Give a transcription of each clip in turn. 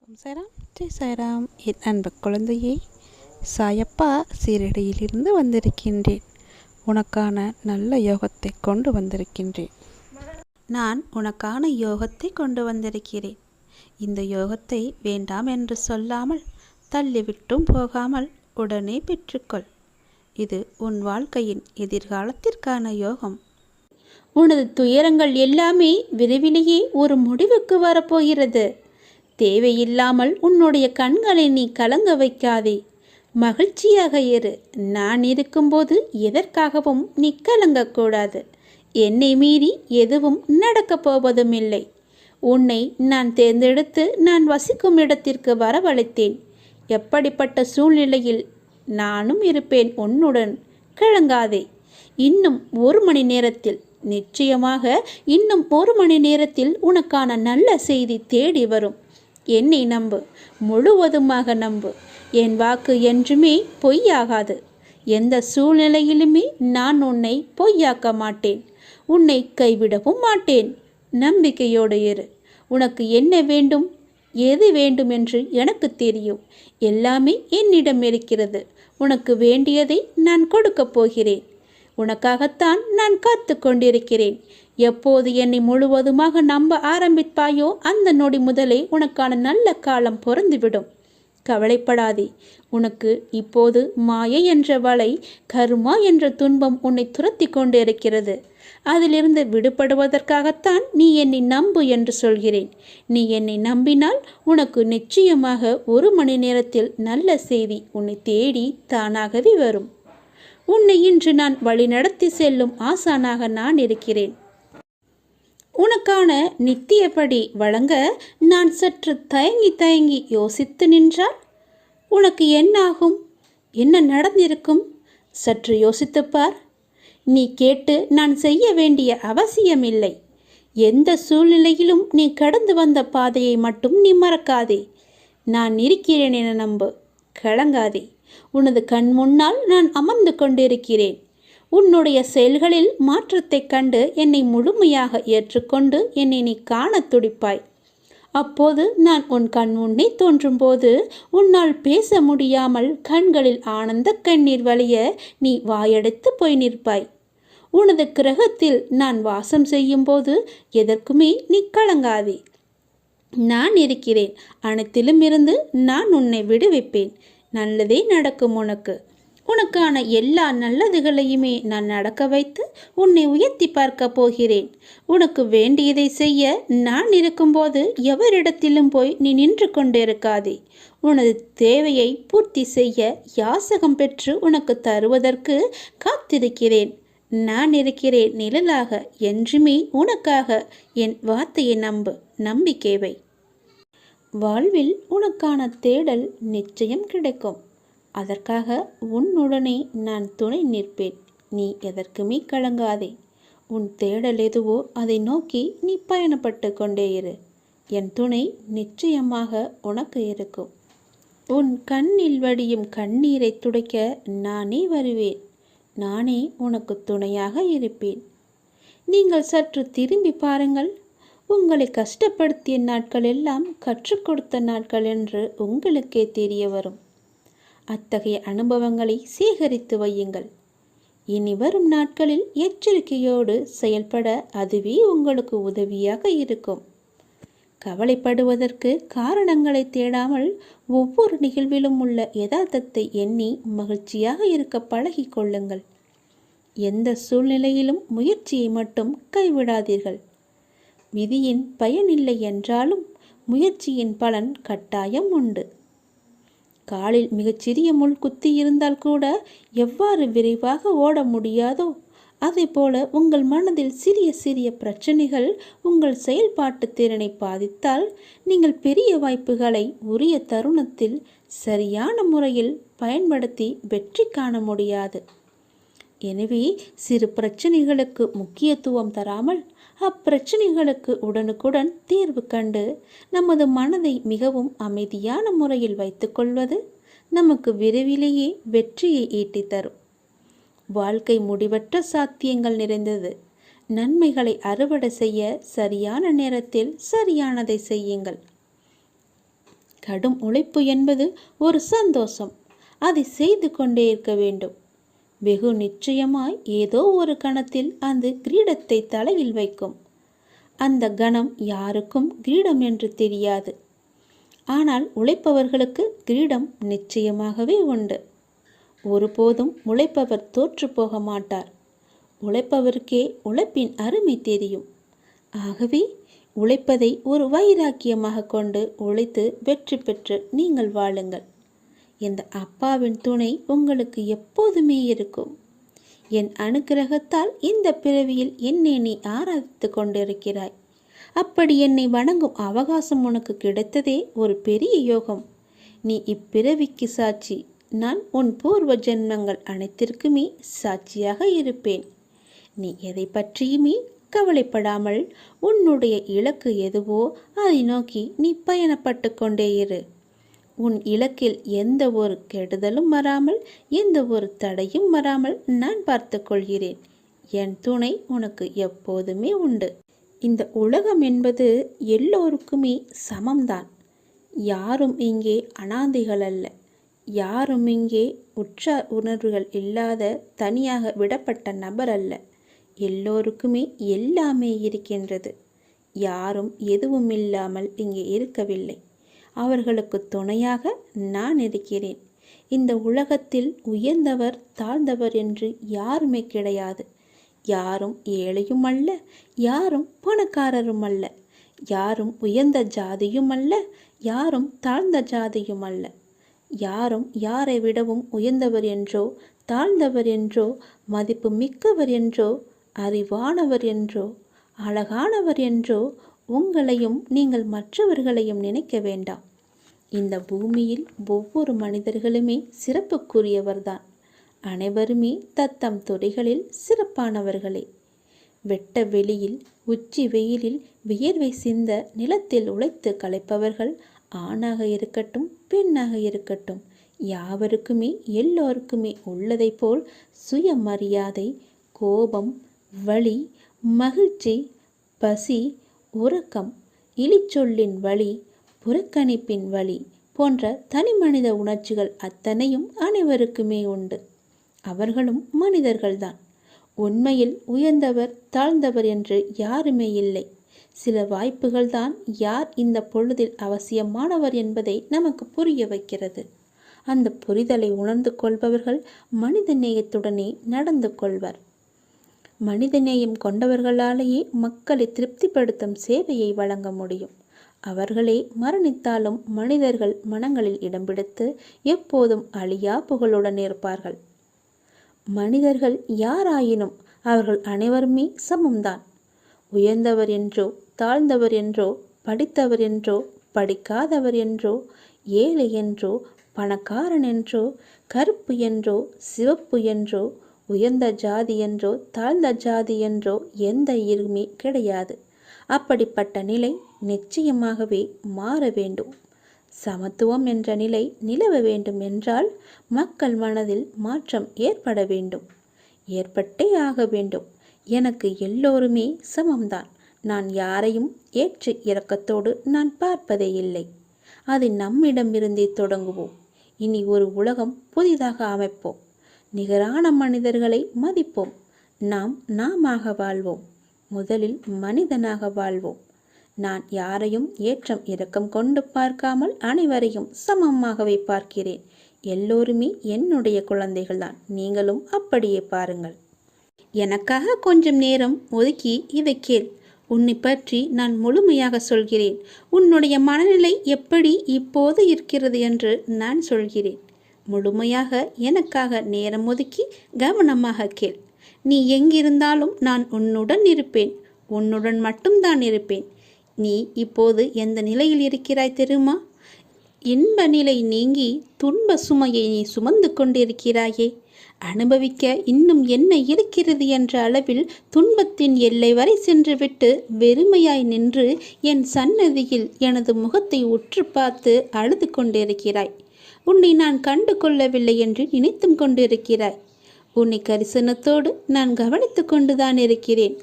ஓம் சாய்ராம், ஜெய் சாய்ராம். என் அன்பு குழந்தையே, சாயப்பா சீரடியிலிருந்து வந்திருக்கின்றேன். உனக்கான நல்ல யோகத்தை கொண்டு வந்திருக்கின்றேன். நான் உனக்கான யோகத்தை கொண்டு வந்திருக்கிறேன். இந்த யோகத்தை வேண்டாம் என்று சொல்லாமல், தள்ளிவிட்டும் போகாமல் உடனே பெற்றுக்கொள். இது உன் வாழ்க்கையின் எதிர்காலத்திற்கான யோகம். உனது துயரங்கள் எல்லாமே விரைவிலேயே ஒரு முடிவுக்கு வரப்போகிறது. தேவையில்லாமல் உன்னுடைய கண்களை நீ கலங்க வைக்காதே. மகிழ்ச்சியாக இரு. நான் இருக்கும்போது எதற்காகவும் நீ கலங்கக்கூடாது. என்னை மீறி எதுவும் நடக்கப் போவதும் இல்லை. உன்னை நான் தேர்ந்தெடுத்து நான் வசிக்கும் இடத்திற்கு வரவழைத்தேன். எப்படிப்பட்ட சூழ்நிலையில் நானும் இருப்பேன் உன்னுடன். கலங்காதே. இன்னும் 1 மணி நேரத்தில், நிச்சயமாக இன்னும் 1 மணி நேரத்தில் உனக்கான நல்ல செய்தி தேடி வரும். என்னை நம்பு, முழுவதுமாக நம்பு. என் வாக்கு என்றுமே பொய்யாகாது. எந்த சூழ்நிலையிலுமே நான் உன்னை பொய்யாக்க மாட்டேன். உன்னை கைவிடவும் மாட்டேன். நம்பிக்கையோடு இரு. உனக்கு என்ன வேண்டும், எது வேண்டும் என்று எனக்கு தெரியும். எல்லாமே என்னிடம் இருக்கிறது. உனக்கு வேண்டியதை நான் கொடுக்கப் போகிறேன். உனக்காகத்தான் நான் காத்து கொண்டிருக்கிறேன். எப்போது என்னை முழுவதுமாக நம்ப ஆரம்பிப்பாயோ அந்த நொடி முதலே உனக்கான நல்ல காலம் பொருந்திவிடும். கவலைப்படாதே. உனக்கு இப்போது மாயை என்ற வலை, கர்மா என்ற துன்பம் உன்னை துரத்தி கொண்டு இருக்கிறது. அதிலிருந்து விடுபடுவதற்காகத்தான் நீ என்னை நம்பு என்று சொல்கிறேன். நீ என்னை நம்பினால் உனக்கு நிச்சயமாக 1 மணி நேரத்தில் நல்ல செய்தி உன்னை தேடி தானாகவே வரும். உன்னை இன்று நான் வழிநடத்தி செல்லும் ஆசானாக நான் இருக்கிறேன். உனக்கான நித்தியப்படி வழங்க நான் சற்று தயங்கி யோசித்து நின்றால் உனக்கு என்னாகும், என்ன நடந்திருக்கும்? சற்று யோசித்துப்பார். நீ கேட்டு நான் செய்ய வேண்டிய அவசியமில்லை. எந்த சூழ்நிலையிலும் நீ கடந்து வந்த பாதையை மட்டும் நீ மறக்காதே. நான் இருக்கிறேன் என நம்பு. கலங்காதே. உனது கண் முன்னால் நான் அமர்ந்து கொண்டிருக்கிறேன். உன்னுடைய செயல்களில் மாற்றத்தை கண்டு என்னை முழுமையாக ஏற்றுக்கொண்டு என்னை நீ காண துடிப்பாய். அப்போது நான் உன் கண் முன்னே தோன்றும்போது உன்னால் பேச முடியாமல் கண்களில் ஆனந்த கண்ணீர் வழிய நீ வாயடைத்து போய் நிற்பாய். உனது கிரகத்தில் நான் வாசம் செய்யும் போது எதற்குமே நீ கலங்காதே. நான் இருக்கிறேன். அனைத்திலும் இருந்து நான் உன்னை விடுவிப்பேன். நல்லதே நடக்கும். உனக்கான எல்லா நல்லதுகளையுமே நான் நடக்க வைத்து உன்னை உயர்த்தி பார்க்க போகிறேன். உனக்கு வேண்டியதை செய்ய நான் இருக்கும்போது எவரிடத்திலும் போய் நீ நின்று கொண்டிருக்காதே. உனது தேவையை பூர்த்தி செய்ய யாசகம் பெற்று உனக்கு தருவதற்கு காத்திருக்கிறேன். நான் இருக்கிறேன் நிழலாக. என்றுமே உனக்காக. என் வார்த்தையை நம்பு. நம்பிக்கை வை. வாழ்வில் உனக்கான தேடல் நிச்சயம் கிடைக்கும். அதற்காக உன்னுடனே நான் துணை நிற்பேன். நீ எதற்குமே கலங்காதே. உன் தேடல் எதுவோ அதை நோக்கி நீ பயணப்பட்டு கொண்டே இரு. என் துணை நிச்சயமாக உனக்கு இருக்கும். உன் கண்ணில் வடியும் கண்ணீரை துடைக்க நானே வருவேன். நானே உனக்கு துணையாக இருப்பேன். நீங்கள் சற்று திரும்பி பாருங்கள். உங்களை கஷ்டப்படுத்திய நாட்கள் எல்லாம் கற்றுக் கொடுத்த நாட்கள் என்று உங்களுக்கே தெரிய வரும். அத்தகைய அனுபவங்களை சேகரித்து வையுங்கள். இனி வரும் நாட்களில் எச்சரிக்கையோடு செயல்பட அதுவே உங்களுக்கு உதவியாக இருக்கும். கவலைப்படுவதற்கு காரணங்களை தேடாமல் ஒவ்வொரு நிகழ்விலும் உள்ள யதார்த்தத்தை எண்ணி மகிழ்ச்சியாக இருக்க பழகி கொள்ளுங்கள். எந்த சூழ்நிலையிலும் முயற்சியை மட்டும் கைவிடாதீர்கள். விதியின் பயனில்லை என்றாலும் முயற்சியின் பலன் கட்டாயம் உண்டு. காலில் மிகச்சிறிய முள் குத்தி இருந்தால் கூட எவ்வாறு விரைவாக ஓட முடியாதோ அதே போல உங்கள் மனதில் சிறிய சிறிய பிரச்சனைகள் உங்கள் செயல்பாட்டு திறனை பாதித்தால் நீங்கள் பெரிய வாய்ப்புகளை உரிய தருணத்தில் சரியான முறையில் பயன்படுத்தி வெற்றி காண முடியாது. எனவே சிறு பிரச்சனைகளுக்கு முக்கியத்துவம் தராமல் அப்பிரச்சனைகளுக்கு உடனுக்குடன் தீர்வு கண்டு நமது மனதை மிகவும் அமைதியான முறையில் வைத்துக்கொள்வது நமக்கு விரைவிலேயே வெற்றியை ஈட்டித் தரும். வாழ்க்கை முடிவற்ற சாத்தியங்கள் நிறைந்தது. நன்மைகளை அறுவடை செய்ய சரியான நேரத்தில் சரியானதை செய்யுங்கள். கடும் உழைப்பு என்பது ஒரு சந்தோஷம். அதை செய்து கொண்டே இருக்க வேண்டும். வெகு நிச்சயமாய் ஏதோ ஒரு கணத்தில் அந்த கிரீடத்தை தலையில் வைக்கும். அந்த கணம் யாருக்கும் கிரீடம் என்று தெரியாது. ஆனால் உழைப்பவர்களுக்கு கிரீடம் நிச்சயமாகவே உண்டு. ஒருபோதும் உழைப்பவர் தோற்று போக மாட்டார். உழைப்பவருக்கே உழைப்பின் அருமை தெரியும். ஆகவே உழைப்பதை ஒரு வைராக்கியமாக கொண்டு உழைத்து வெற்றி பெற்று நீங்கள் வாழுங்கள். இந்த அப்பாவின் துணை உங்களுக்கு எப்போதுமே இருக்கும். என் அனுக்கிரகத்தால் இந்த பிறவியில் என்னை நீ ஆராதித்து கொண்டிருக்கிறாய். அப்படி என்னை வணங்கும் அவகாசம் உனக்கு கிடைத்ததே ஒரு பெரிய யோகம். நீ இப்பிறவிக்கு சாட்சி. நான் உன் பூர்வ ஜென்மங்கள் அனைத்திற்குமே சாட்சியாக இருப்பேன். நீ எதை பற்றியுமே கவலைப்படாமல் உன்னுடைய இலக்கு எதுவோ அதை நோக்கி நீ பயணப்பட்டு கொண்டே இரு. உன் இலக்கில் எந்த ஒரு கெடுதலும் வராமல், எந்த ஒரு தடையும் வராமல் நான் பார்த்து கொள்கிறேன். என் துணை உனக்கு எப்போதுமே உண்டு. இந்த உலகம் என்பது எல்லோருக்குமே சமம்தான். யாரும் இங்கே அனாதைகள் அல்ல. யாரும் இங்கே உற்றார் உணர்வுகள் இல்லாத தனியாக விடப்பட்ட நபர் அல்ல. எல்லோருக்குமே எல்லாமே இருக்கின்றது. யாரும் எதுவும் இல்லாமல் இங்கே இருக்கவில்லை. அவர்களுக்கு துணையாக நான் இருக்கிறேன். இந்த உலகத்தில் உயர்ந்தவர் தாழ்ந்தவர் என்று யாருமே கிடையாது. யாரும் ஏழையும் அல்ல, யாரும் பணக்காரரும் அல்ல. யாரும் உயர்ந்த ஜாதியும் அல்ல, யாரும் தாழ்ந்த ஜாதியும் அல்ல. யாரும் யாரை விடவும் உயர்ந்தவர் என்றோ தாழ்ந்தவர் என்றோ மதிப்பு மிக்கவர் என்றோ அறிவானவர் என்றோ அழகானவர் என்றோ உங்களையும் நீங்கள் மற்றவர்களையும் நினைக்க வேண்டாம். இந்த பூமியில் ஒவ்வொரு மனிதர்களுமே சிறப்புக்குரியவர்தான். அனைவருமே தத்தம் துறைகளில் சிறப்பானவர்களே. வெட்ட வெளியில் உச்சி வெயிலில் வியர்வை சிந்த நிலத்தில் உழைத்து களைப்பவர்கள் ஆணாக இருக்கட்டும் பெண்ணாக இருக்கட்டும், யாவருக்குமே எல்லோருக்குமே உள்ளதை போல் சுயமரியாதை, கோபம், வலி, மகிழ்ச்சி, பசி, உறக்கம், இழிச்சொல்லின் வலி, புறக்கணிப்பின் வலி போன்ற தனிமனித உணர்ச்சிகள் அத்தனையும் அனைவருக்குமே உண்டு. அவர்களும் மனிதர்கள்தான். உண்மையில் உயர்ந்தவர் தாழ்ந்தவர் என்று யாருமே இல்லை. சில வாய்ப்புகள்தான் யார் இந்த பொழுதில் அவசியமானவர் என்பதை நமக்கு புரிய வைக்கிறது. அந்த புரிதலை உணர்ந்து கொள்பவர்கள் மனித நேயத்துடனே நடந்து கொள்வர். மனிதநேயம் கொண்டவர்களாலேயே மக்களை திருப்திப்படுத்தும் சேவையை வழங்க முடியும். அவர்களே மரணித்தாலும் மனிதர்கள் மனங்களில் இடம் பிடித்து எப்போதும் அழியா புகழுடன் இருப்பார்கள். மனிதர்கள் யாராயினும் அவர்கள் அனைவருமே சமம்தான். உயர்ந்தவர் என்றோ தாழ்ந்தவர் என்றோ படித்தவர் என்றோ படிக்காதவர் என்றோ ஏழை என்றோ பணக்காரன் என்றோ கருப்பு என்றோ சிவப்பு என்றோ உயர்ந்த ஜாதி என்றோ தாழ்ந்த ஜாதி என்றோ எந்த இருமே கிடையாது. அப்படிப்பட்ட நிலை நிச்சயமாகவே மாற வேண்டும். சமத்துவம் என்ற நிலை நிலவ வேண்டும் என்றால் மக்கள் மனதில் மாற்றம் ஏற்பட வேண்டும். ஏற்பட்டே ஆக வேண்டும். எனக்கு எல்லோருமே சமம்தான். நான் யாரையும் ஏற்று இரக்கத்தோடு நான் பார்ப்பதே இல்லை. அது நம்மிடமிருந்தே தொடங்குவோம். இனி ஒரு உலகம் புதிதாக அமைப்போம். நிகரான மனிதர்களை மதிப்போம். நாமாக வாழ்வோம். முதலில் மனிதனாக வாழ்வோம். நான் யாரையும் ஏற்றம் இரக்கம் கொண்டு பார்க்காமல் அனைவரையும் சமமாகவே பார்க்கிறேன். எல்லோருமே என்னுடைய குழந்தைகள்தான். நீங்களும் அப்படியே பாருங்கள். எனக்காக கொஞ்சம் நேரம் ஒதுக்கி இதை கேள். உன்னை பற்றி நான் முழுமையாக சொல்கிறேன். உன்னுடைய மனநிலை எப்படி இப்போது இருக்கிறது என்று நான் சொல்கிறேன். முழுமையாக எனக்காக நேரம் ஒதுக்கி கவனமாக கேள். நீ எங்கிருந்தாலும் நான் உன்னுடன் இருப்பேன். உன்னுடன் மட்டும்தான் இருப்பேன். நீ இப்போது எந்த நிலையில் இருக்கிறாய் தெரியுமா? இன்ப நிலை நீங்கி துன்ப சுமையை நீ சுமந்து கொண்டிருக்கிறாயே. அனுபவிக்க இன்னும் என்ன இருக்கிறது என்ற அளவில் துன்பத்தின் எல்லை வரை சென்றுவிட்டு வெறுமையாய் நின்று என் சன்னதியில் எனது முகத்தை உற்று பார்த்து அழுது கொண்டிருக்கிறாய். உன்னை நான் கண்டு கொள்ளவில்லை என்று நினைத்தும் கொண்டிருக்கிறாய். உன்னை கரிசனத்தோடு நான் கவனித்து கொண்டுதான் இருக்கிறேன்.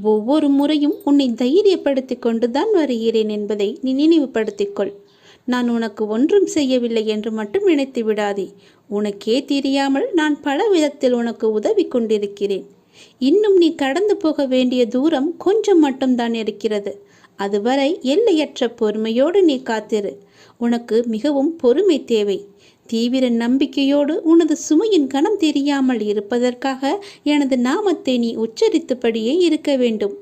ஒவ்வொரு முறையும் உன்னை தைரியப்படுத்தி கொண்டுதான் வருகிறேன் என்பதை நீ நினைவுபடுத்திக்கொள். நான் உனக்கு ஒன்றும் செய்யவில்லை என்று மட்டும் நினைத்து விடாதே. உனக்கே தெரியாமல் நான் பல விதத்தில் உனக்கு உதவி கொண்டிருக்கிறேன். இன்னும் நீ கடந்து போக வேண்டிய தூரம் கொஞ்சம் மட்டும்தான் இருக்கிறது. அதுவரை எல்லையற்ற பொறுமையோடு நீ காத்திரு. உனக்கு மிகவும் பொறுமை தேவை. தீவிர நம்பிக்கையோடு உனது சுமையின் கணம் தெரியாமல் இருப்பதற்காக எனது நாமத்தை நீ உச்சரித்தபடியே இருக்க வேண்டும்.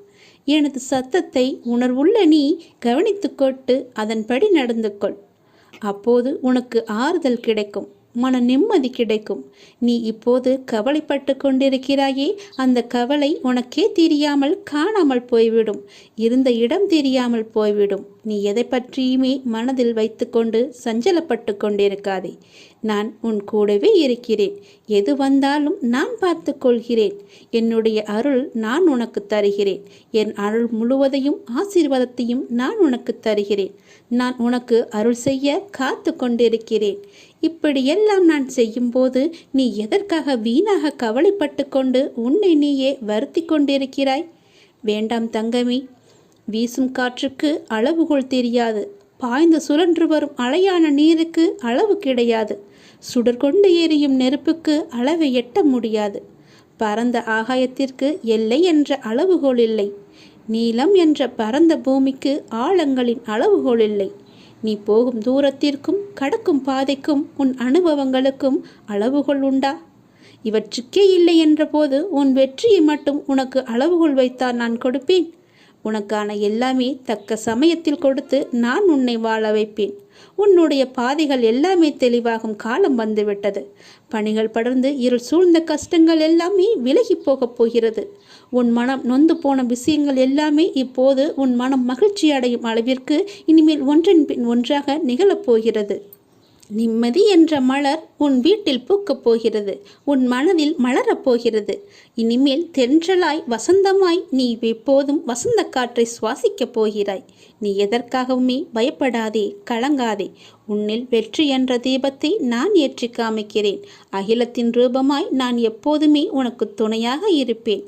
எனது சத்தத்தை உணர்வுள்ள நீ கவனித்து கொண்டு அதன்படி நடந்து கொள். அப்போது உனக்கு ஆறுதல் கிடைக்கும், மன நிம்மதி கிடைக்கும். நீ இப்போது கவலைப்பட்டு கொண்டிருக்கிறாயே, அந்த கவலை உனக்கே தெரியாமல் காணாமல் போய்விடும். இருந்த இடம் தெரியாமல் போய்விடும். நீ எதை பற்றியுமே மனதில் வைத்து கொண்டு சஞ்சலப்பட்டு கொண்டிருக்காதே. நான் உன் கூடவே இருக்கிறேன். எது வந்தாலும் நான் பார்த்து கொள்கிறேன். என்னுடைய அருள் நான் உனக்கு தருகிறேன். என் அருள் முழுவதையும் ஆசீர்வாதத்தையும் நான் உனக்கு தருகிறேன். நான் உனக்கு அருள் செய்ய காத்து கொண்டிருக்கிறேன். இப்படியெல்லாம் நான் செய்யும்போது நீ எதற்காக வீணாக கவலைப்பட்டு கொண்டு உன்னை நீயே வருத்தி கொண்டிருக்கிறாய்? வேண்டாம் தங்கமே. வீசும் காற்றுக்கு அளவுகோல் தெரியாது. பாய்ந்து சுழன்று வரும் அலையான நீருக்கு அளவு கிடையாது. சுடர்கொண்டு எரியும் நெருப்புக்கு அளவை எட்ட முடியாது. பரந்த ஆகாயத்திற்கு எல்லை என்ற அளவுகோல் இல்லை. நீளம் என்ற பரந்த பூமிக்கு ஆழங்களின் அளவுகோல் இல்லை. நீ போகும் தூரத்திற்கும் கடக்கும் பாதைக்கும் உன் அனுபவங்களுக்கும் அளவுகோல் உண்டா? இவற்றுக்கே இல்லை என்ற போது உன் வெற்றியை மட்டும் உனக்கு அளவுகோல் வைத்தால் நான் கொடுப்பேன். உனக்கான எல்லாமே தக்க சமயத்தில் கொடுத்து நான் உன்னை வாழ வைப்பேன். உன்னுடைய பாதைகள் எல்லாமே தெளிவாகும் காலம் வந்துவிட்டது. பணிகள் படர்ந்து இருள் சூழ்ந்த கஷ்டங்கள் எல்லாமே விலகி போகப் போகிறது. உன் மனம் நொந்து போன விஷயங்கள் எல்லாமே இப்போது உன் மனம் மகிழ்ச்சி அடையும் அளவிற்கு இனிமேல் ஒன்றன் பின் ஒன்றாக நிகழப்போகிறது. நிம்மதி என்ற மலர் உன் வீட்டில் பூக்கப் போகிறது. உன் மனதில் மலரப் போகிறது. இனிமேல் தென்றலாய் வசந்தமாய் நீ எப்போதும் வசந்த காற்றை சுவாசிக்கப் போகிறாய். நீ எதற்காகவுமே பயப்படாதே, கலங்காதே. உன்னில் வெற்றி என்ற தீபத்தை நான் ஏற்றி காமிக்கிறேன். அகிலத்தின் ரூபமாய் நான் எப்போதுமே உனக்கு துணையாக இருப்பேன்.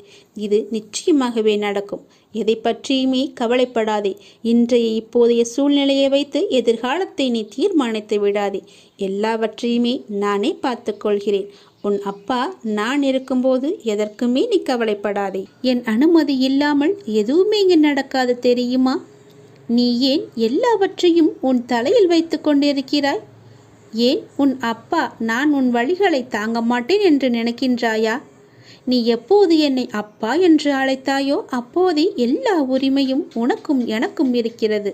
இது நிச்சயமாகவே நடக்கும். எதை பற்றியுமே கவலைப்படாதே. இன்றைய இப்போதைய சூழ்நிலையை வைத்து எதிர்காலத்தை நீ தீர்மானித்து விடாதே. எல்லாவற்றையுமே நானே பார்த்து கொள்கிறேன். உன் அப்பா நான் இருக்கும்போது எதற்குமே நீ கவலைப்படாதே. என் அனுமதி இல்லாமல் எதுவுமே இங்கு நடக்காது தெரியுமா? நீ ஏன் எல்லாவற்றையும் உன் தலையில் வைத்து கொண்டிருக்கிறாய்? ஏன் உன் அப்பா நான் உன் வழிகளை தாங்க மாட்டேன் என்று நினைக்கின்றாயா? நீ எப்போது என்னை அப்பா என்று அழைத்தாயோ அப்போதே எல்லா உரிமையும் உனக்கும் எனக்கும் இருக்கிறது.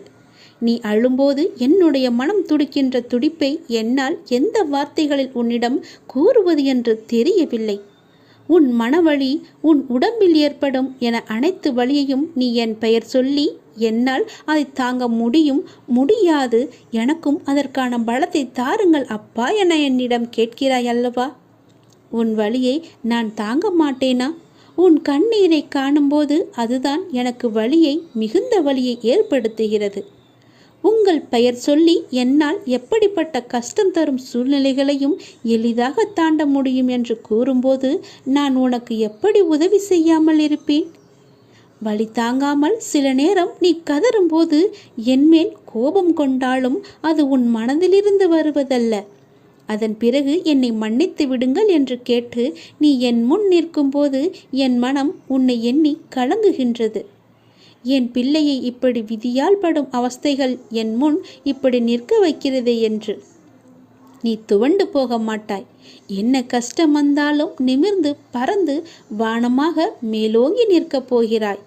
நீ அழும்போது என்னுடைய மனம் துடிக்கின்ற துடிப்பை என்னால் எந்த வார்த்தைகளில் உன்னிடம் கூறுவது என்று தெரியவில்லை. உன் மனவழி, உன் உடம்பில் ஏற்படும் என அனைத்து வழியையும் நீ என் பெயர் சொல்லி என்னால் அதை தாங்க முடியாது, எனக்கும் அதற்கான பலத்தை தாருங்கள் அப்பா என என்னிடம் கேட்கிறாய் அல்லவா? உன் வலியை நான் தாங்க மாட்டேனா? உன் கண்ணீரை காணும்போது அதுதான் எனக்கு வலியை, மிகுந்த வலியை ஏற்படுத்துகிறது. உங்கள் பெயர் சொல்லி என்னால் எப்படிப்பட்ட கஷ்டம் தரும் சூழ்நிலைகளையும் எளிதாக தாண்ட முடியும் என்று கூறும்போது நான் உனக்கு எப்படி உதவி செய்யாமல் இருப்பேன்? வலி தாங்காமல் சில நேரம் நீ கதறும்போது என்மேல் கோபம் கொண்டாலும் அது உன் மனதிலிருந்து வருவதல்ல. அதன் பிறகு என்னை மன்னித்து விடுங்கள் என்று கேட்டு நீ என் முன் நிற்கும்போது என் மனம் உன்னை எண்ணி கலங்குகின்றது. என் பிள்ளையை இப்படி விதியால் படும் அவஸ்தைகள் என் முன் இப்படி நிற்க வைக்கிறதே என்று. நீ துவண்டு போக மாட்டாய். என்ன கஷ்டம் வந்தாலும் நிமிர்ந்து பறந்து வானமாக மேலோங்கி நிற்கப் போகிறாய்.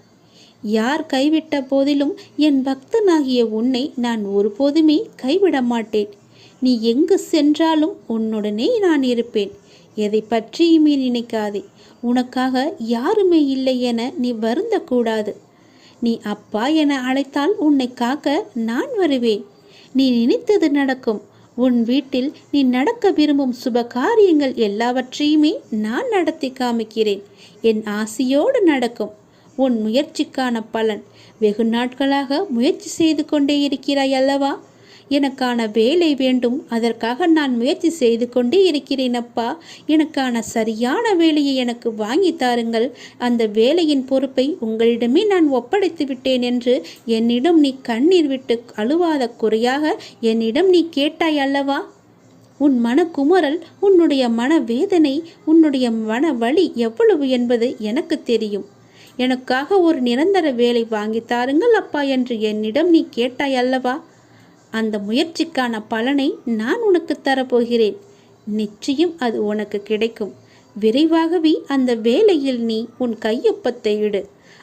யார் கைவிட்ட போதிலும் என் பக்தனாகிய உன்னை நான் ஒருபோதுமே கைவிட மாட்டேன். நீ எங்கு சென்றாலும் உன்னுடனே நான் இருப்பேன். எதை பற்றியுமே நினைக்காதே. உனக்காக யாருமே இல்லை என நீ வருந்தக்கூடாது. நீ அப்பா என அழைத்தால் உன்னை காக்க நான் வருவேன். நீ நினைத்தது நடக்கும். உன் வீட்டில் நீ நடக்க விரும்பும் சுப காரியங்கள் எல்லாவற்றையுமே நான் நடத்தி காமிக்கிறேன். என் ஆசையோடு நடக்கும். உன் முயற்சிக்கான பலன். வெகு நாட்களாக முயற்சி செய்து கொண்டே இருக்கிறாய் அல்லவா? எனக்கான வேலை வேண்டும். அதற்காக நான் முயற்சி செய்து கொண்டே இருக்கிறேன் அப்பா. எனக்கான சரியான வேலையை எனக்கு வாங்கி தாருங்கள். அந்த வேலையின் பொறுப்பை உங்களிடமே நான் ஒப்படைத்து விட்டேன் என்று என்னிடம் நீ கண்ணீர் விட்டு அழுவாத குறையாக என்னிடம் நீ கேட்டாய் அல்லவா? உன் மனக்குமுறல், உன்னுடைய மனவேதனை, உன்னுடைய மன வலி எவ்வளவு என்பது எனக்கு தெரியும். எனக்காக ஒரு நிரந்தர வேலை வாங்கி தாருங்கள் அப்பா என்று என்னிடம் நீ கேட்டாய் அல்லவா? அந்த முயற்சிக்கான பலனை நான் உனக்கு தரப்போகிறேன். நிச்சயம் அது உனக்கு கிடைக்கும். விரைவாகவே அந்த வேலையில் நீ உன் கையொப்பத்தை இடு.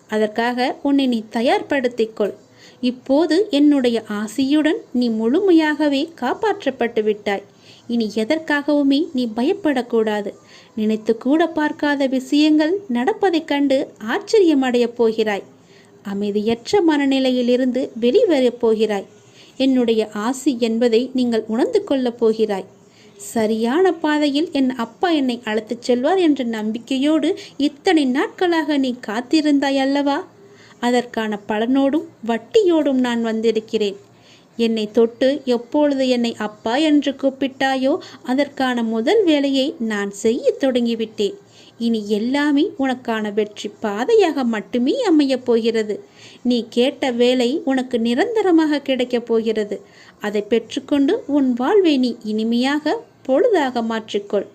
அதற்காக உன்னை நீ தயார்படுத்திக்கொள். இப்போது என்னுடைய ஆசியுடன் நீ முழுமையாகவே காப்பாற்றப்பட்டு விட்டாய். இனி எதற்காகவுமே நீ பயப்படக்கூடாது. நினைத்து கூட பார்க்காத விஷயங்கள் நடப்பதைக் கண்டு ஆச்சரியமடையப் போகிறாய். அமைதியற்ற மனநிலையிலிருந்து வெளிவரப் போகிறாய். என்னுடைய ஆசி என்பதை நீங்கள் உணர்ந்து கொள்ளப் போகிறாய். சரியான பாதையில் என் அப்பா என்னை அழைத்துச் செல்வார் என்ற நம்பிக்கையோடு இத்தனை நாட்களாக நீ காத்திருந்தாய் அல்லவா? அதற்கான பலனோடும் வட்டியோடும் நான் வந்திருக்கிறேன். என்னை தொட்டு எப்பொழுது என்னை அப்பா என்று கூப்பிட்டாயோ அதற்கான முதல் வேலையை நான் செய்ய தொடங்கிவிட்டேன். இனி எல்லாமே உனக்கான வெற்றி பாதையாக மட்டுமே அமையப் போகிறது. நீ கேட்ட வேலை உனக்கு நிரந்தரமாக கிடைக்கப் போகிறது. அதை பெற்றுக்கொண்டு உன் வாழ்வை நீ இனிமையாக பொழுதாக மாற்றிக்கொள்.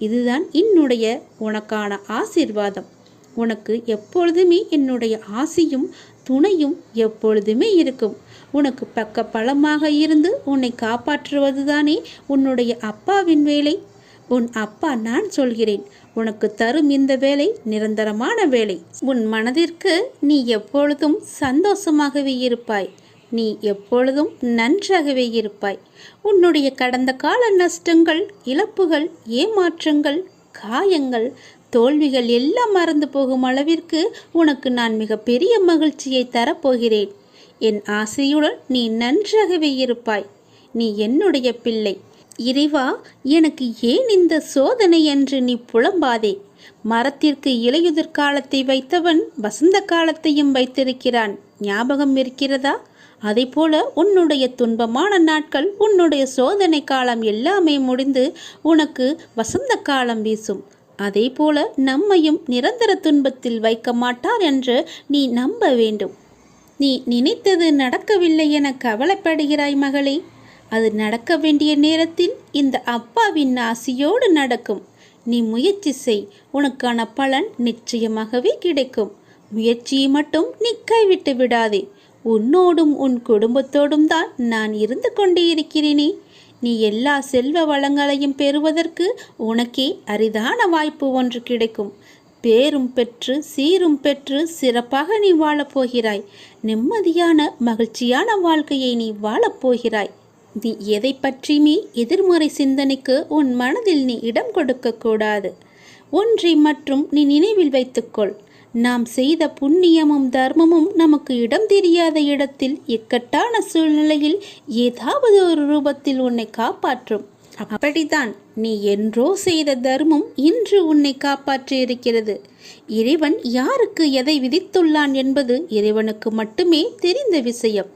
இதுதான் என்னுடைய உனக்கான ஆசீர்வாதம். உனக்கு எப்பொழுதுமே என்னுடைய ஆசியும் துணையும் எப்பொழுதுமே இருக்கும். உனக்கு பக்க பலமாக இருந்து உன்னை காப்பாற்றுவதுதானே உன்னுடைய அப்பாவின் வேலை. உன் அப்பா நான் சொல்கிறேன். உனக்கு தரும் இந்த வேலை நிரந்தரமான வேலை. உன் மனதிற்கு நீ எப்பொழுதும் சந்தோஷமாகவே இருப்பாய். நீ எப்பொழுதும் நன்றாகவே இருப்பாய். உன்னுடைய கடந்த கால நஷ்டங்கள், இழப்புகள், ஏமாற்றங்கள், காயங்கள், தோல்விகள் எல்லாம் மறந்து போகும் அளவிற்கு உனக்கு நான் மிக பெரிய மகிழ்ச்சியை தரப்போகிறேன். என் ஆசையுடன் நீ நன்றாகவே இருப்பாய். நீ என்னுடைய பிள்ளை. இறைவா, எனக்கு ஏன் இந்த சோதனை என்று நீ புலம்பாதே. மரத்திற்கு இலையுதிர் காலத்தை வைத்தவன் வசந்த காலத்தையும் வைத்திருக்கிறான். ஞாபகம் இருக்கிறதா? அதேபோல உன்னுடைய துன்பமான நாட்கள், உன்னுடைய சோதனை காலம் எல்லாமே முடிந்து உனக்கு வசந்த காலம் வீசும். அதே போல நம்மையும் நிரந்தர துன்பத்தில் வைக்க மாட்டார் என்று நீ நம்ப வேண்டும். நீ நினைத்தது நடக்கவில்லை என கவலைப்படுகிறாய் மகளே. அது நடக்க வேண்டிய நேரத்தில் இந்த அப்பாவின் ஆசியோடு நடக்கும். நீ முயற்சி செய். உனக்கான பலன் நிச்சயமாகவே கிடைக்கும். முயற்சியை மட்டும் நீ கைவிட்டு விடாதே. உன்னோடும் உன் குடும்பத்தோடும் தான் நான் இருந்து கொண்டே இருக்கிறேனே. நீ எல்லா செல்வ வளங்களையும் பெறுவதற்கு உனக்கே அரிதான வாய்ப்பு ஒன்று கிடைக்கும். பேரும் பெற்று சீரும் பெற்று சிறப்பாக நீ வாழப்போகிறாய். நிம்மதியான மகிழ்ச்சியான வாழ்க்கையை நீ வாழப்போகிறாய். நீ எதை பற்றியுமே எதிர்மறை சிந்தனைக்கு உன் மனதில் நீ இடம் கொடுக்க கூடாது. ஒன்றை மற்றும் நீ நினைவில் வைத்துக்கொள். நாம் செய்த புண்ணியமும் தர்மமும் நமக்கு இடம் தெரியாத இடத்தில் இக்கட்டான சூழ்நிலையில் ஏதாவது ஒரு ரூபத்தில் உன்னை காப்பாற்றும். அப்படித்தான் நீ என்றோ செய்த தர்மம் இன்று உன்னை காப்பாற்றி இருக்கிறது. இறைவன் யாருக்கு எதை விதித்துள்ளான் என்பது இறைவனுக்கு மட்டுமே தெரிந்த விஷயம்.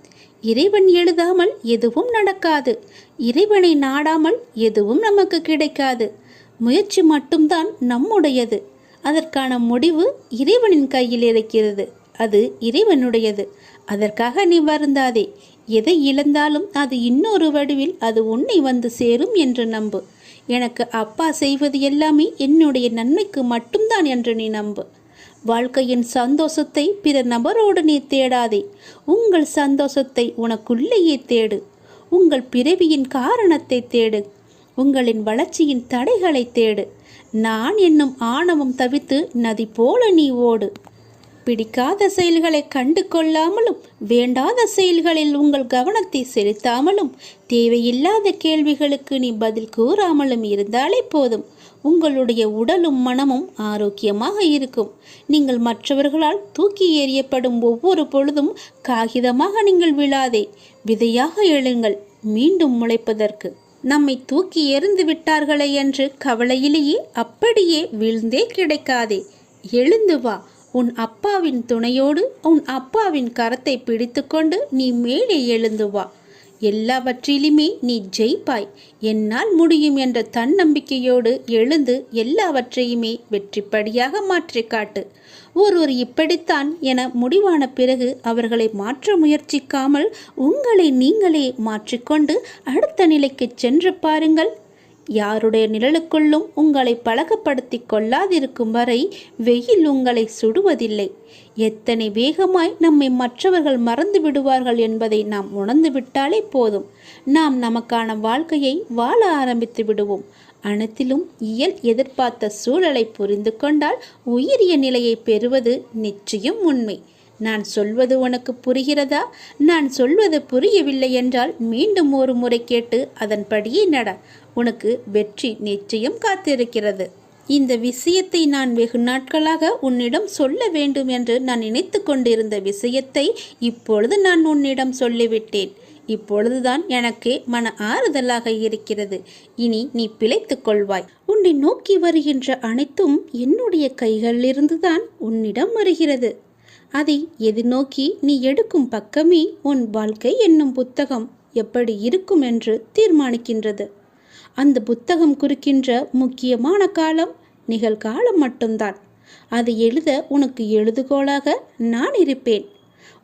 இறைவன் எழுதாமல் எதுவும் நடக்காது. இறைவனை நாடாமல் எதுவும் நமக்கு கிடைக்காது. முயற்சி மட்டும்தான் நம்முடையது. அதற்கான முடிவு இறைவனின் கையில் இருக்கிறது. அது இறைவனுடையது. அதற்காக நீ வருந்தாதே. எதை இழந்தாலும் அது இன்னொரு வடிவில் அது உன்னை வந்து சேரும் என்று நம்பு. எனக்கு அப்பா செய்வது எல்லாமே என்னுடைய நன்மைக்கு மட்டும்தான் என்று நீ நம்பு. வாழ்க்கையின் சந்தோஷத்தை பிற நபரோடு நீ தேடாதே. உங்கள் சந்தோஷத்தை உனக்குள்ளேயே தேடு. உங்கள் பிறவியின் காரணத்தை தேடு. உங்களின் வளர்ச்சியின் தடைகளை தேடு. நான் என்னும் ஆணவம் தவித்து நதி போல நீ ஓடு. பிடிக்காத செயல்களை கண்டு கொள்ளாமலும் வேண்டாத செயல்களில் உங்கள் கவனத்தை செலுத்தாமலும் தேவையில்லாத கேள்விகளுக்கு நீ பதில் கூறாமலும் இருந்தாலே போதும். உங்களுடைய உடலும் மனமும் ஆரோக்கியமாக இருக்கும். நீங்கள் மற்றவர்களால் தூக்கி எறியப்படும் ஒவ்வொரு பொழுதும் காகிதமாக நீங்கள் விழாதே. விதையாக எழுங்கள், மீண்டும் முளைப்பதற்கு. நம்மை தூக்கி எறிந்து விட்டார்களே என்று கவலையிலேயே அப்படியே வீழ்ந்தே கிடைக்காதே. எழுந்து வா. உன் அப்பாவின் துணையோடு உன் அப்பாவின் கரத்தை பிடித்து கொண்டு நீ மேலே எழுந்து வா. எல்லாவற்றிலுமே நீ ஜெயிப்பாய். என்னால் முடியும் என்ற தன்னம்பிக்கையோடு எழுந்து எல்லாவற்றையுமே வெற்றிப்படியாக மாற்றி காட்டு. ஒருவர் இப்படித்தான் என முடிவான பிறகு அவர்களை மாற்ற முயற்சிக்காமல் உங்களை நீங்களே மாற்றிக்கொண்டு அடுத்த நிலைக்கு சென்று பாருங்கள். யாருடைய நிழலுக்குள்ளும் உங்களை பழக்கப்படுத்தி கொள்ளாதிருக்கும் வரை வெயில் உங்களை சுடுவதில்லை. எத்தனை வேகமாய் நம்மை மற்றவர்கள் மறந்து விடுவார்கள் என்பதை நாம் உணர்ந்து விட்டாலே போதும். நாம் நமக்கான வாழ்க்கையை வாழ ஆரம்பித்து விடுவோம். அனைத்திலும் இயல் எதிர்பார்த்த சூழலை புரிந்து கொண்டால் உயரிய நிலையை பெறுவது நிச்சயம் உண்மை. நான் சொல்வது உனக்கு புரிகிறதா? நான் சொல்வது புரியவில்லை என்றால் மீண்டும் ஒரு முறை கேட்டு அதன்படியே நட. உனக்கு வெற்றி நிச்சயம் காத்திருக்கிறது. இந்த விஷயத்தை நான் வெகு நாட்களாக உன்னிடம் சொல்ல வேண்டும் என்று நான் நினைத்து கொண்டிருந்த விஷயத்தை இப்பொழுது நான் உன்னிடம் சொல்லிவிட்டேன். இப்பொழுதுதான் எனக்கே மன ஆறுதலாக இருக்கிறது. இனி நீ பிழைத்துக் கொள்வாய். உன்னை நோக்கி வருகின்ற அனைத்தும் என்னுடைய கைகளிலிருந்துதான் உன்னிடம் வருகிறது. அதை எதிர்நோக்கி நீ எடுக்கும் பக்கமே உன் வாழ்க்கை என்னும் புத்தகம் எப்படி இருக்கும் என்று தீர்மானிக்கின்றது. அந்த புத்தகம் குறிக்கின்ற முக்கியமான காலம் நிகழ்காலம் மட்டும்தான். அதை எழுத உனக்கு எழுதுகோலாக நான் இருப்பேன்.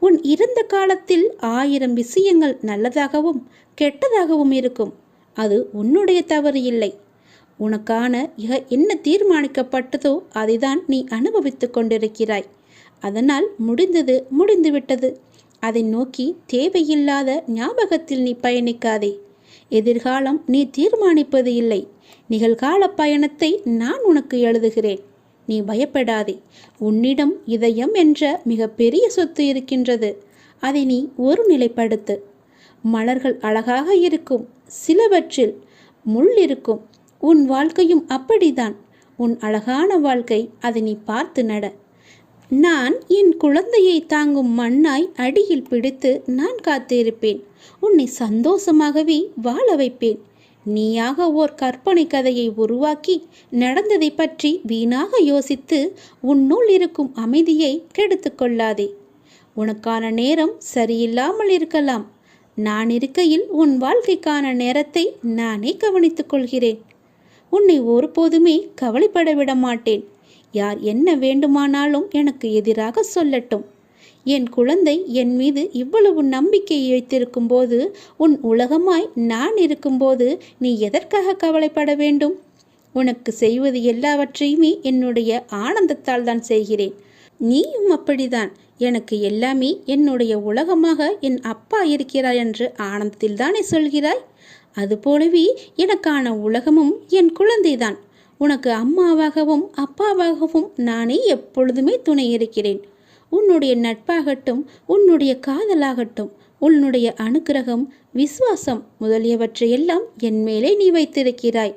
உன் இறந்த காலத்தில் 1000 விஷயங்கள் நல்லதாகவும் கெட்டதாகவும் இருக்கும். அது உன்னுடைய தவறு இல்லை. உனக்கான என்ன தீர்மானிக்கப்பட்டதோ அதைதான் நீ அனுபவித்து கொண்டிருக்கிறாய். அதனால் முடிந்தது முடிந்துவிட்டது. அதை நோக்கி தேவையில்லாத ஞாபகத்தில் நீ பயணிக்காதே. எதிர்காலம் நீ தீர்மானிப்பது இல்லை. நிகழ்கால பயணத்தை நான் உனக்கு எழுதுகிறேன். நீ பயப்படாதே. உன்னிடம் இதயம் என்ற மிகப்பெரிய சொத்து இருக்கின்றது. அதை நீ ஒரு நிலைப்படுத்து. மலர்கள் அழகாக இருக்கும், சிலவற்றில் முள் இருக்கும். உன் வாழ்க்கையும் அப்படித்தான். உன் அழகான வாழ்க்கை. அதை நீ பார்த்து நட. நான் என் குழந்தையை தாங்கும் மண்ணாய் அடியில் பிடித்து நான் காத்திருப்பேன். உன்னை சந்தோஷமாகவே வாழ வைப்பேன். நீயாக ஓர் கற்பனை கதையை உருவாக்கி நடந்ததை பற்றி வீணாக யோசித்து உன்னுள் இருக்கும் அமைதியை கெடுத்து கொள்ளாதே. உனக்கான நேரம் சரியில்லாமல் இருக்கலாம். நான் இருக்கையில் உன் வாழ்க்கைக்கான நேரத்தை நானே கவனித்துக் கொள்கிறேன். உன்னை ஒருபோதுமே கவலைப்பட விட மாட்டேன். யார் என்ன வேண்டுமானாலும் எனக்கு எதிராக சொல்லட்டும். என் குழந்தை என் மீது இவ்வளவு நம்பிக்கையை வைத்திருக்கும் போது, உன் உலகமாய் நான் இருக்கும்போது நீ எதற்காக கவலைப்பட வேண்டும்? உனக்கு செய்வது எல்லாவற்றையுமே என்னுடைய ஆனந்தத்தால் தான் செய்கிறேன். நீயும் அப்படிதான். எனக்கு எல்லாமே என்னுடைய உலகமாக என் அப்பா இருக்கிறாய் என்று ஆனந்தத்தில் தானே சொல்கிறாய். அதுபோலவே எனக்கான உலகமும் என் குழந்தைதான். உனக்கு அம்மாவாகவும் அப்பாவாகவும் நானே எப்பொழுதுமே துணை இருக்கிறேன். உன்னுடைய நட்பாகட்டும், உன்னுடைய காதலாகட்டும், உன்னுடைய அனுக்கிரகம், விசுவாசம் முதலியவற்றையெல்லாம் என் மேலே நீ வைத்திருக்கிறாய்.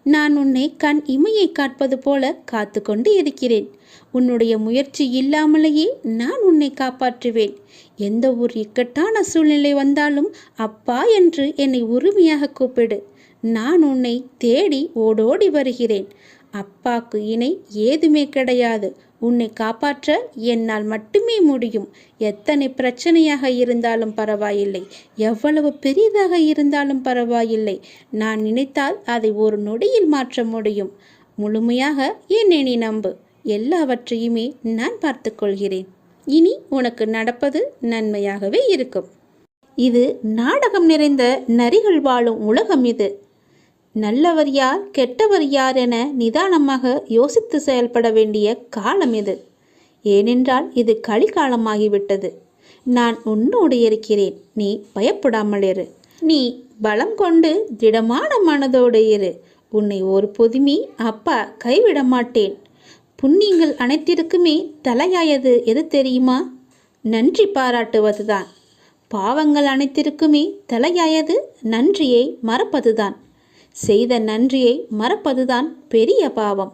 நான் உன்னை கண் இமையை காப்பது போல காத்து கொண்டு இருக்கிறேன். உன்னுடைய முயற்சி இல்லாமலேயே நான் உன்னை காப்பாற்றுவேன். எந்த ஒரு இக்கட்டான சூழ்நிலை வந்தாலும் அப்பா என்று என்னை உரிமையாக கூப்பிடு. நான் உன்னை தேடி ஓடோடி வருகிறேன். அப்பாக்கு இணை ஏதுமே கிடையாது. உன்னை காப்பாற்ற என்னால் மட்டுமே முடியும். எத்தனை பிரச்சனையாக இருந்தாலும் பரவாயில்லை, எவ்வளவு பெரியதாக இருந்தாலும் பரவாயில்லை. நான் நினைத்தால் அதை ஒரு நொடியில் மாற்ற முடியும். முழுமையாக என்னை நீ நம்பு. எல்லாவற்றையுமே நான் பார்த்து கொள்கிறேன். இனி உனக்கு நடப்பது நன்மையாகவே இருக்கும். இது நாடகம் நிறைந்த நரிகள் வாழும் உலகம். இது நல்லவர் யார் கெட்டவர் யார் என நிதானமாக யோசித்து செயல்பட வேண்டிய காலம் இது. ஏனென்றால் இது கலிகாலமாகிவிட்டது. நான் உன்னோடு இருக்கிறேன். நீ பயப்படாமல் இரு. நீ பலம் கொண்டு திடமான மனதோடு இரு. உன்னை ஒரு பொதுமி அப்பா கைவிட மாட்டேன். புண்ணியங்கள் அனைத்திற்குமே தலையாயது எது தெரியுமா? நன்றி பாராட்டுவதுதான். பாவங்கள் அனைத்திற்குமே தலையாயது நன்றியை மறப்பதுதான். செய்த நன்றியை மறப்பதுதான் பெரிய பாவம்.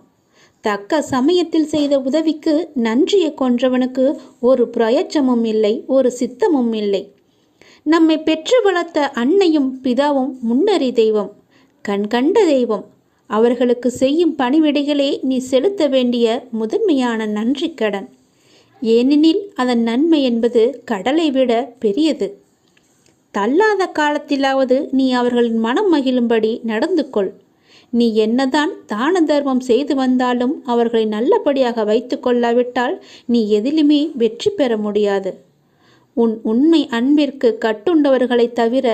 தக்க சமயத்தில் செய்த உதவிக்கு நன்றியை கொன்றவனுக்கு ஒரு பிரயோஜனமும் இல்லை, ஒரு சித்தமும் இல்லை. நம்மை பெற்று வளர்த்த அன்னையும் பிதாவும் முன்னறி தெய்வம், கண்கண்ட தெய்வம். அவர்களுக்கு செய்யும் பணிவிடைகளே நீ செலுத்த வேண்டிய முதன்மையான நன்றி கடன். ஏனெனில் அதன் நன்மை என்பது கடலை விட பெரியது. தள்ளாத காலத்திலாவது நீ அவர்களின் மனம் மகிழும்படி நடந்து கொள். நீ என்னதான் தான தர்மம் செய்து வந்தாலும் அவர்களை நல்லபடியாக வைத்து கொள்ளாவிட்டால் நீ எதிலுமே வெற்றி பெற முடியாது. உன் உண்மை அன்பிற்கு கட்டுண்டவர்களைத் தவிர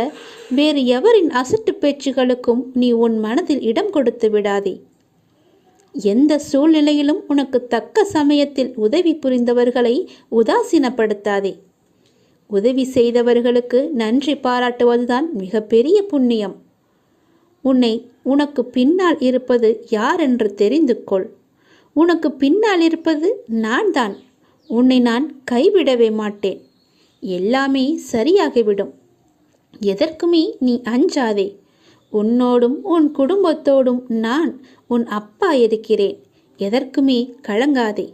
வேறு எவரின் அசட்டு பேச்சுகளுக்கும் நீ உன் மனதில் இடம் கொடுத்து விடாதே. எந்த சூழ்நிலையிலும் உனக்கு தக்க சமயத்தில் உதவி புரிந்தவர்களை உதாசீனப்படுத்தாதே. உதவி செய்தவர்களுக்கு நன்றி பாராட்டுவதுதான் மிகப்பெரிய புண்ணியம். உனக்கு பின்னால் இருப்பது யார் என்று தெரிந்து கொள். உனக்கு பின்னால் இருப்பது நான் தான். உன்னை நான் கைவிடவே மாட்டேன். எல்லாமே சரியாகிவிடும். எதற்குமே நீ அஞ்சாதே. உன்னோடும் உன் குடும்பத்தோடும் நான் உன் அப்பா இருக்கிறேன். எதற்குமே கலங்காதே.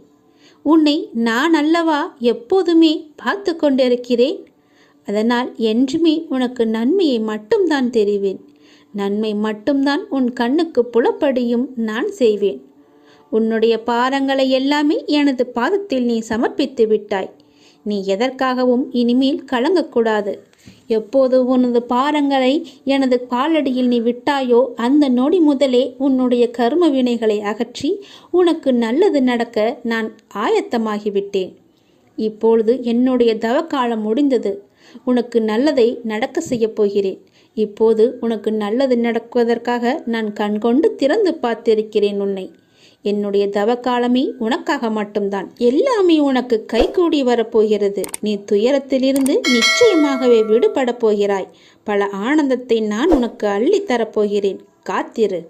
உன்னை நான் அல்லவா எப்போதுமே பார்த்து கொண்டிருக்கிறேன். அதனால் என்றுமே உனக்கு நன்மையை மட்டும்தான் தெரிவேன். நன்மை மட்டும்தான் உன் கண்ணுக்கு புலப்படியும் நான் செய்வேன். உன்னுடைய பாரங்களை எல்லாமே எனது பாதத்தில் நீ சமர்ப்பித்து விட்டாய். நீ எதற்காகவும் இனிமேல் கலங்கக்கூடாது. எப்போது உனது பாரங்களை எனது காலடியில் நீ விட்டாயோ அந்த நொடி முதலே உன்னுடைய கர்ம வினைகளை அகற்றி உனக்கு நல்லது நடக்க நான் ஆயத்தமாகிவிட்டேன். இப்பொழுது என்னுடைய தவக்காலம் முடிந்தது. உனக்கு நல்லதை நடக்க செய்யப் போகிறேன். இப்போது உனக்கு நல்லது நடக்குவதற்காக நான் கண்கொண்டு திறந்து பார்த்திருக்கிறேன் உன்னை. என்னுடைய தவக்காலமே உனக்காக மட்டும்தான். எல்லாமே உனக்கு கைகூடி வரப்போகிறது. நீ துயரத்திலிருந்து நிச்சயமாகவே விடுபடப் போகிறாய். பல ஆனந்தத்தை நான் உனக்கு அள்ளித்தரப்போகிறேன். காத்திரு.